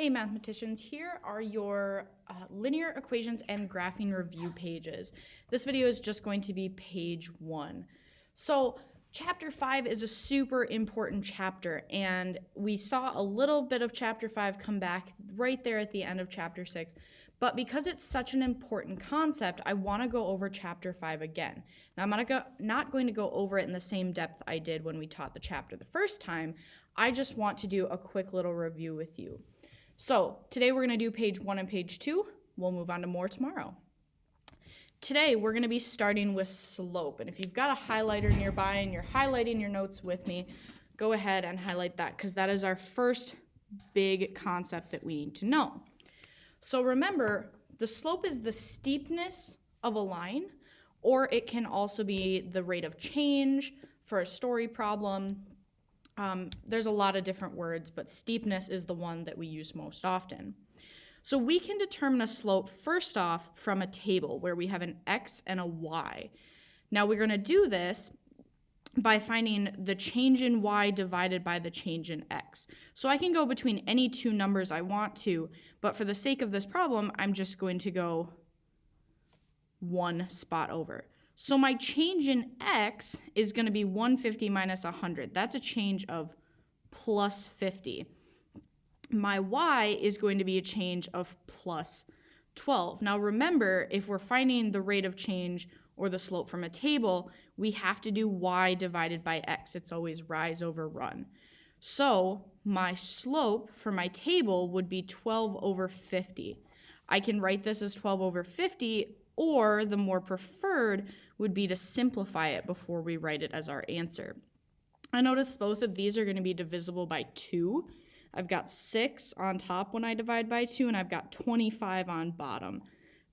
Hey mathematicians, here are your linear equations and graphing review pages. This video is just going to be page 1. So chapter 5 is a super important chapter, and we saw a little bit of chapter 5 come back right there at the end of chapter 6. But because it's such an important concept, I want to go over chapter 5 again. Now, I'm not going to go over it in the same depth I did when we taught the chapter the first time. I just want to do a quick little review with you. So today we're going to do page 1 and page 2. We'll move on to more tomorrow. Today we're going to be starting with slope. And if you've got a highlighter nearby and you're highlighting your notes with me, go ahead and highlight that because that is our first big concept that we need to know. So remember, the slope is the steepness of a line, or it can also be the rate of change for a story problem. There's a lot of different words, but steepness is the one that we use most often. So we can determine a slope first off from a table where we have an x and a y. Now we're going to do this by finding the change in y divided by the change in x. So I can go between any two numbers I want to, but for the sake of this problem, I'm just going to go one spot over. So my change in x is going to be 150 minus 100. That's a change of plus 50. My y is going to be a change of plus 12. Now remember, if we're finding the rate of change or the slope from a table, we have to do y divided by x. It's always rise over run. So my slope for my table would be 12 over 50. I can write this as 12 over 50, or the more preferred would be to simplify it before we write it as our answer. I notice both of these are going to be divisible by 2. I've got 6 on top when I divide by 2, and I've got 25 on bottom.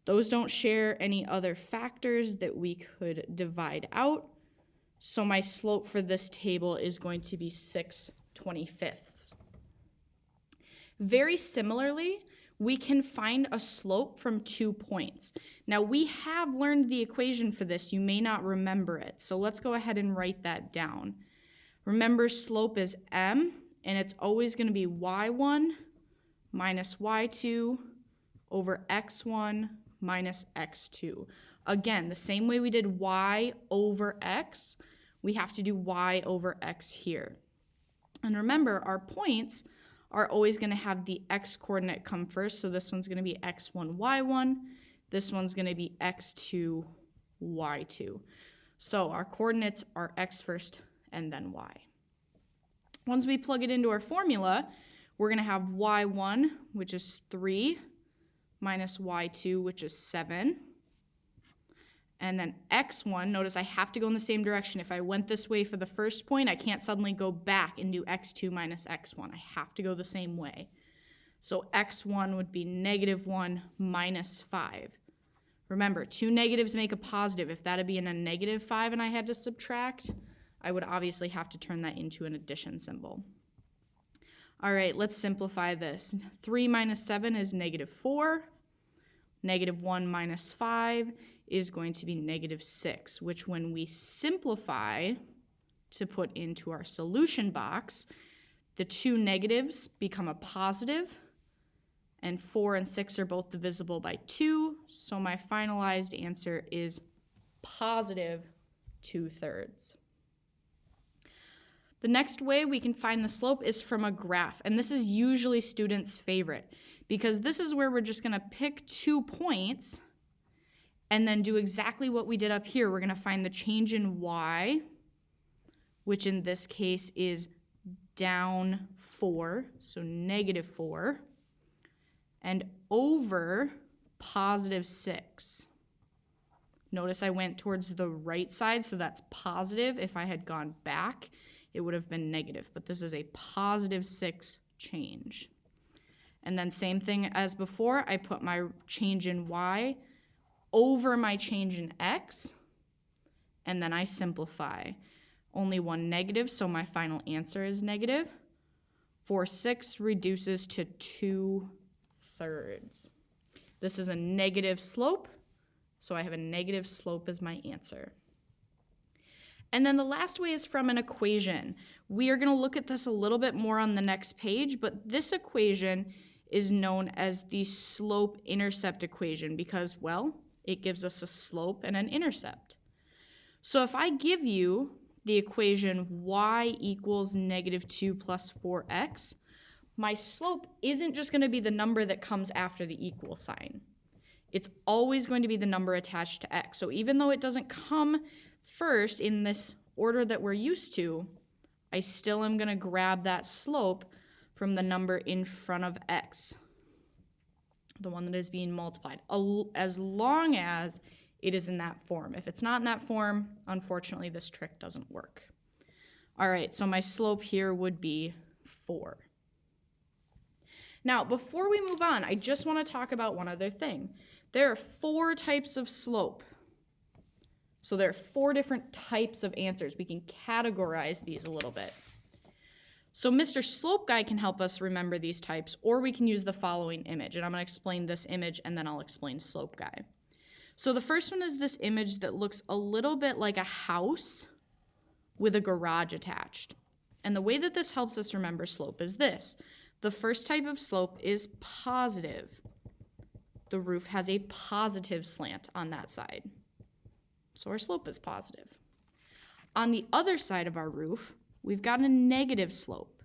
Those don't share any other factors that we could divide out. So my slope for this table is going to be 6/25. Very similarly, we can find a slope from 2 points. Now, we have learned the equation for this. You may not remember it. So let's go ahead and write that down. Remember, slope is m, and it's always going to be y1 minus y2 over x1 minus x2. Again, the same way we did y over x, we have to do y over x here. And remember, our points are always going to have the x coordinate come first. So this one's going to be x1, y1. This one's going to be x2, y2. So our coordinates are x first and then y. Once we plug it into our formula, we're going to have y1, which is 3, minus y2, which is 7. And then x1, notice I have to go in the same direction. If I went this way for the first point, I can't suddenly go back and do x2 minus x1. I have to go the same way. So x1 would be -1 minus 5. Remember, two negatives make a positive. If that would be in a -5 and I had to subtract, I would obviously have to turn that into an addition symbol. All right, let's simplify this. 3 minus 7 is -4. -1 minus 5 is going to be -6, which when we simplify to put into our solution box, the two negatives become a positive, and 4 and 6 are both divisible by 2, so my finalized answer is positive 2/3. The next way we can find the slope is from a graph, and this is usually students' favorite because this is where we're just going to pick 2 points and then do exactly what we did up here. We're going to find the change in y, which in this case is down 4, so -4, and over +6. Notice I went towards the right side, so that's positive. If I had gone back, it would have been negative, but this is a +6 change. And then same thing as before, I put my change in y over my change in x, and then I simplify. Only one negative, so my final answer is negative. 4/6 reduces to 2/3. This is a negative slope, so I have a negative slope as my answer. And then the last way is from an equation. We are going to look at this a little bit more on the next page, but this equation is known as the slope-intercept equation because, well, it gives us a slope and an intercept. So if I give you the equation y equals -2 plus 4x, my slope isn't just going to be the number that comes after the equal sign. It's always going to be the number attached to x. So even though it doesn't come first in this order that we're used to, I still am going to grab that slope from the number in front of x, the one that is being multiplied, as long as it is in that form. If it's not in that form, unfortunately, this trick doesn't work. All right, so my slope here would be 4. Now, before we move on, I just want to talk about one other thing. There are 4 types of slope. So there are 4 different types of answers. We can categorize these a little bit. So Mr. Slope Guy can help us remember these types, or we can use the following image. And I'm going to explain this image, and then I'll explain Slope Guy. So the first one is this image that looks a little bit like a house with a garage attached. And the way that this helps us remember slope is this. The first type of slope is positive. The roof has a positive slant on that side. So our slope is positive. On the other side of our roof, we've got a negative slope.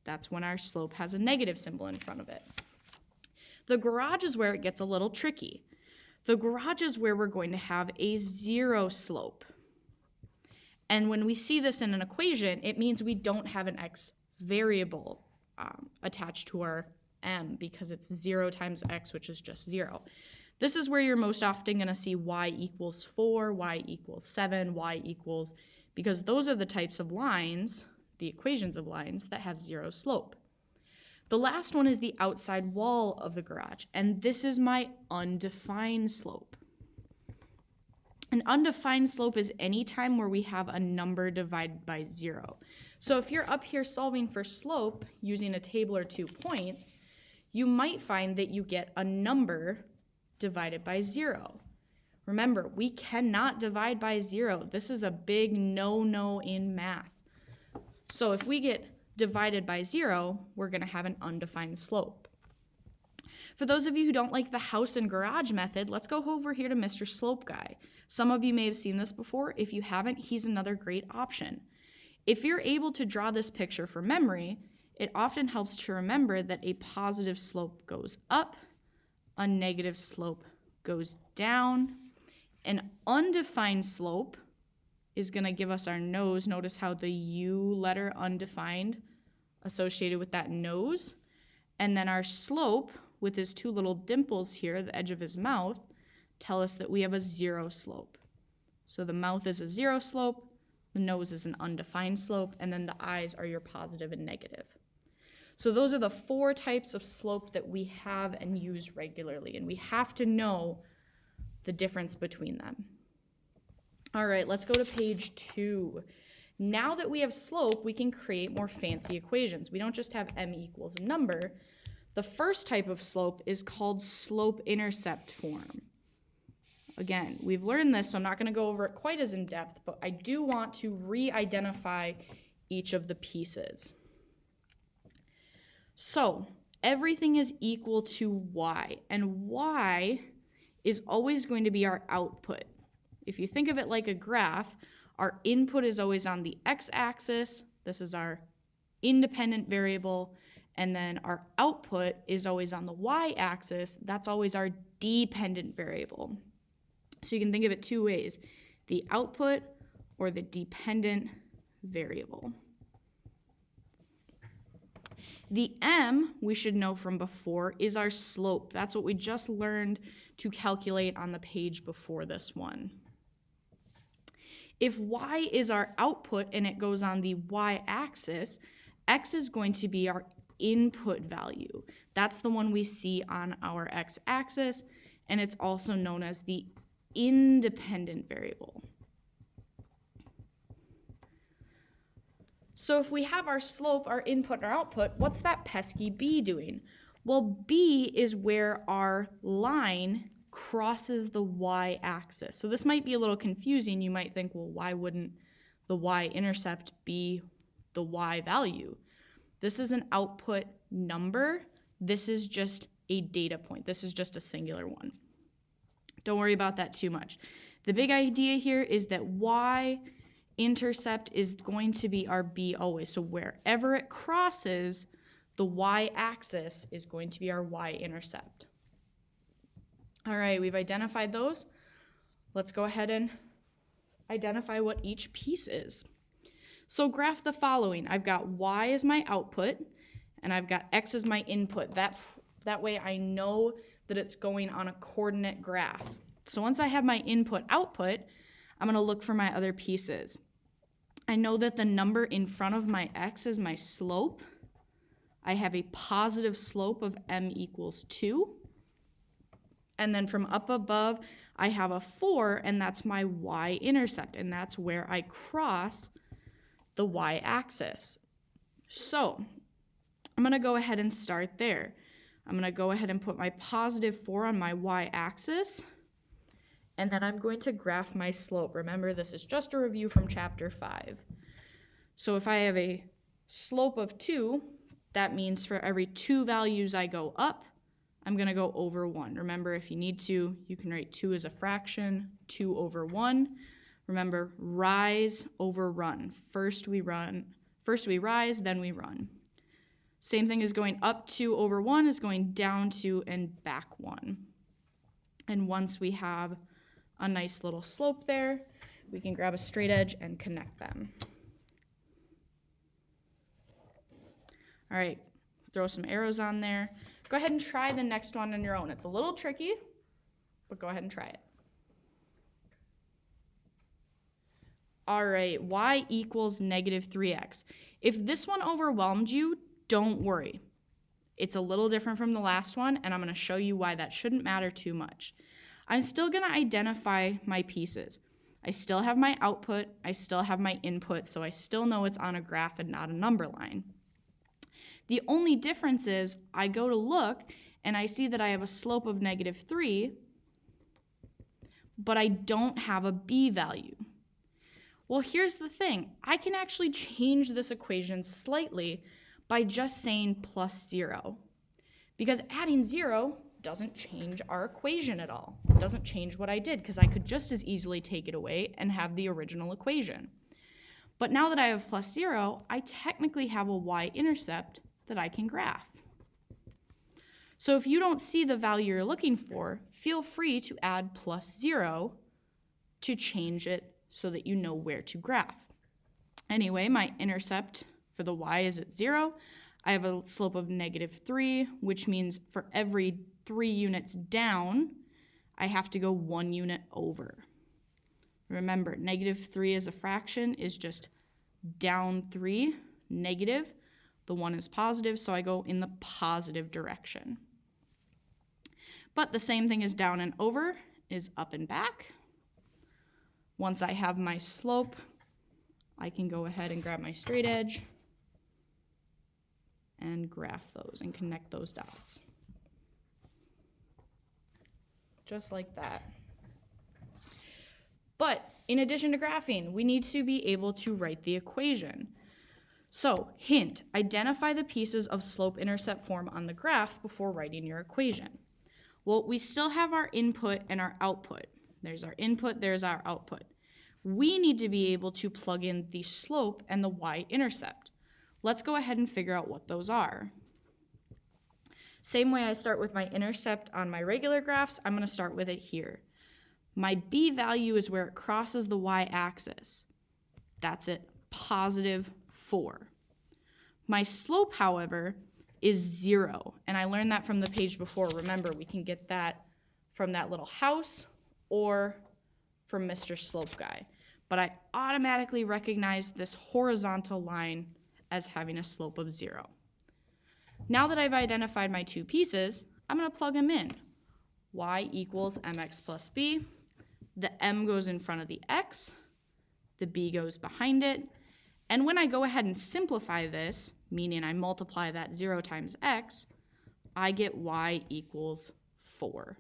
That's when our slope has a negative symbol in front of it. The garage is where it gets a little tricky. The garage is where we're going to have a 0 slope. And when we see this in an equation, it means we don't have an x variable attached to our m because it's 0 times x, which is just 0. This is where you're most often going to see y equals 4, y equals 7, y equals, because those are the types of lines, the equations of lines, that have 0 slope. The last one is the outside wall of the garage, and this is my undefined slope. An undefined slope is any time where we have a number divided by 0. So if you're up here solving for slope using a table or 2 points, you might find that you get a number divided by 0. Remember, we cannot divide by 0. This is a big no-no in math. So if we get divided by 0, we're going to have an undefined slope. For those of you who don't like the house and garage method, let's go over here to Mr. Slope Guy. Some of you may have seen this before. If you haven't, he's another great option. If you're able to draw this picture from memory, it often helps to remember that a positive slope goes up, a negative slope goes down. An undefined slope is going to give us our nose. Notice how the U letter, undefined, associated with that nose. And then our slope, with his 2 little dimples here, the edge of his mouth, tell us that we have a 0 slope. So the mouth is a 0 slope, the nose is an undefined slope, and then the eyes are your positive and negative. So those are the 4 types of slope that we have and use regularly, and we have to know the difference between them. All right, let's go to page 2. Now that we have slope, we can create more fancy equations. We don't just have m equals a number. The first type of slope is called slope-intercept form. Again, we've learned this, so I'm not going to go over it quite as in depth, but I do want to re-identify each of the pieces. So everything is equal to y, and y is always going to be our output. If you think of it like a graph, our input is always on the x-axis. This is our independent variable. And then our output is always on the y-axis. That's always our dependent variable. So you can think of it 2 ways, the output or the dependent variable. The m, we should know from before, is our slope. That's what we just learned to calculate on the page before this one. If y is our output and it goes on the y-axis, x is going to be our input value. That's the one we see on our x-axis, and it's also known as the independent variable. So if we have our slope, our input, and our output, what's that pesky b doing? Well, b is where our line crosses the y-axis. So this might be a little confusing. You might think, well, why wouldn't the y-intercept be the y value? This is an output number, This is just a data point. This is just a singular one. Don't worry about that too much. The big idea here is that y-intercept is going to be our b always. So wherever it crosses, the y-axis is going to be our y-intercept. All right, we've identified those. Let's go ahead and identify what each piece is. So graph the following. I've got y as my output, and I've got x as my input. That way I know that it's going on a coordinate graph. So once I have my input output, I'm going to look for my other pieces. I know that the number in front of my x is my slope. I have a positive slope of m equals 2. And then from up above, I have a 4, and that's my y-intercept, and that's where I cross the y-axis. So I'm going to go ahead and start there. I'm going to go ahead and put my positive 4 on my y-axis, and then I'm going to graph my slope. Remember, this is just a review from chapter 5. So if I have a slope of 2, that means for every 2 values I go up, I'm going to go over 1. Remember, if you need to, you can write 2 as a fraction, 2 over 1. Remember, rise over run. First we rise, then we run. Same thing as going up 2 over 1 is going down 2 and back 1. And once we have a nice little slope there, we can grab a straight edge and connect them. All right, throw some arrows on there. Go ahead and try the next one on your own. It's a little tricky, but go ahead and try it. All right, y equals negative 3x. If this one overwhelmed you, don't worry. It's a little different from the last one, and I'm going to show you why that shouldn't matter too much. I'm still going to identify my pieces. I still have my output, I still have my input, so I still know it's on a graph and not a number line. The only difference is I go to look and I see that I have a slope of negative 3, but I don't have a b value. Well, here's the thing. I can actually change this equation slightly by just saying plus 0, because adding 0 doesn't change our equation at all. It doesn't change what I did, because I could just as easily take it away and have the original equation. But now that I have plus 0, I technically have a y-intercept that I can graph. So if you don't see the value you're looking for, feel free to add plus 0 to change it so that you know where to graph. Anyway, my intercept for the y is at 0. I have a slope of negative 3, which means for every 3 units down, I have to go 1 unit over. Remember, negative 3 as a fraction is just down 3, negative. The 1 is positive, so I go in the positive direction. But the same thing as down and over is up and back. Once I have my slope, I can go ahead and grab my straight edge and graph those and connect those dots. Just like that. But in addition to graphing, we need to be able to write the equation. So, hint, identify the pieces of slope-intercept form on the graph before writing your equation. Well, we still have our input and our output. There's our input, there's our output. We need to be able to plug in the slope and the y-intercept. Let's go ahead and figure out what those are. Same way I start with my intercept on my regular graphs, I'm going to start with it here. My b value is where it crosses the y-axis. That's it, positive 4. My slope, however, is 0, and I learned that from the page before. Remember, we can get that from that little house or from Mr. Slope Guy. But I automatically recognize this horizontal line as having a slope of 0. Now that I've identified my two pieces, I'm going to plug them in. Y equals mx plus b. The m goes in front of the x. The b goes behind it. And when I go ahead and simplify this, meaning I multiply that 0 times x, I get y equals 4,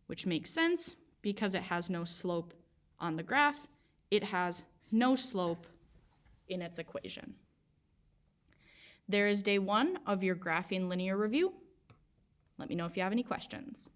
which makes sense because it has no slope on the graph. It has no slope in its equation. There is day 1 of your graphing linear review. Let me know if you have any questions.